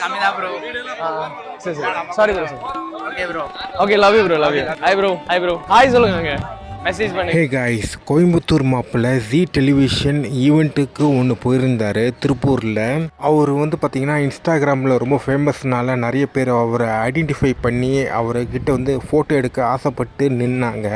கம்மிதான் ப்ரோ. சரி சரி sorry bro. Okay bro. Okay love you bro love you. Hi bro hi bro hi சொல்லுங்க message பண்ணி. Hey guys, Coimbatore மாப்பிள்ள G television ஈவெண்ட்டுக்கு ஒன்று போயிருந்தார் திருப்பூரில். அவர் வந்து பார்த்திங்கன்னா இன்ஸ்டாகிராமில் ரொம்ப ஃபேமஸ்னால நிறைய பேர் அவரை ஐடென்டிஃபை பண்ணி அவர்கிட்ட வந்து ஃபோட்டோ எடுக்க ஆசைப்பட்டு நின்னாங்க.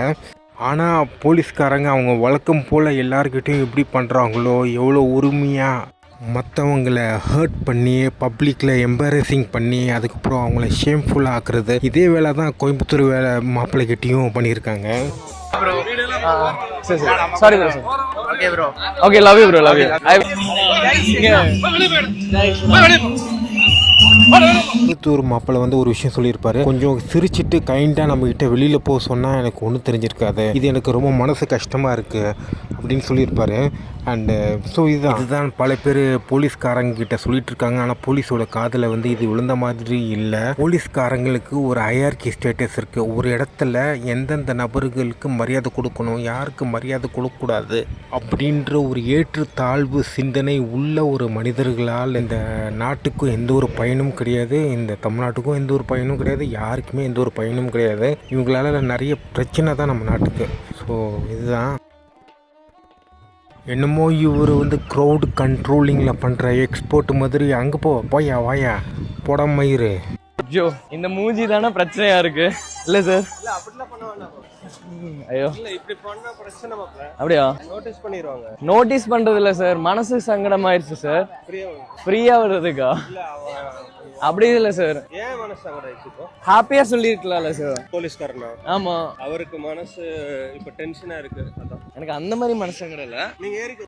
ஆனால் போலீஸ்காரங்க அவங்க வழக்கம் போல் எல்லாருக்கிட்டையும் எப்படி பண்ணுறாங்களோ எவ்வளோ உரிமையாக மற்றவங்களை ஹர்ட் பண்ணி பப்ளிக்கில் எம்பாரசிங் பண்ணி அதுக்கப்புறம் அவங்கள ஷேம்ஃபுல்லாக ஆக்குறது, இதே வேலை தான் கோயம்புத்தூர் வேலை மாப்பிள்ளைகிட்டையும் பண்ணியிருக்காங்க. ப்ரோ. சரி சரி sorry bro. Okay bro. Okay love you bro love you. Hi Coimbatore மாப்பிள்ளை வந்து ஒரு விஷயம் சொல்லியிருப்பாரு, கொஞ்சம் சிரிச்சிட்டு கைண்டாக நம்மகிட்ட வெளியில் போக சொன்னால் எனக்கு ஒன்றும் தெரிஞ்சிருக்காது, இது எனக்கு ரொம்ப மனசு கஷ்டமாக இருக்குது அப்படின்னு சொல்லியிருப்பாரு. அண்டு ஸோ இதுதான் பல பேர் போலீஸ்காரங்கிட்ட சொல்லிட்டு இருக்காங்க. ஆனால் போலீஸோட காதில் வந்து இது விழுந்த மாதிரி இல்லை. போலீஸ்காரங்களுக்கு ஒரு ஹையர்கி ஸ்டேட்டஸ் இருக்குது. ஒரு இடத்துல எந்தெந்த நபர்களுக்கு மரியாதை கொடுக்கணும், யாருக்கு மரியாதை கொடுக்கக்கூடாது அப்படின்ற ஒரு ஏற்று தாழ்வு சிந்தனை உள்ள ஒரு மனிதர்களால் இந்த நாட்டுக்கும் எந்த ஒரு பயனும் கிடையாது, இந்த தமிழ்நாட்டுக்கும் எந்த ஒரு பயனும் கிடையாது, யாருக்குமே எந்த ஒரு பயனும் கிடையாது. இவங்களால நிறைய பிரச்சனை தான் நம்ம நாட்டுக்கு. ஸோ இதுதான் என்னமோ இவர் வந்து க்ரௌட் கண்ட்ரோலிங்கில் பண்ணுற எக்ஸ்போர்ட் மாதிரி. அங்கே போயா வாயா போட மயிறு. ஜோ இந்த மூஞ்சி தானே பிரச்சனையா இருக்கு இல்ல சார்? ஐயோ இப்படி பண்ணா பிரச்சனை அப்படியா? நோட்டீஸ் பண்ணிடுவாங்க. நோட்டீஸ் பண்றது இல்ல சார், மனசு சங்கடமாயிருச்சு சார். ஃப்ரீயா வர்றதுக்கா? அப்படி இல்ல சார். ஏன் மனசு சங்கடம் இப்போ? ஹாப்பியா சொல்லிருக்கலாம்ல சார் போலீஸ்காரனா? ஆமா அவருக்கு மனசு இப்ப டென்ஷனா இருக்கு. அதான் எனக்கு அந்த மாதிரி மனசு சங்கடம் இல்ல. நீங்க ஏறி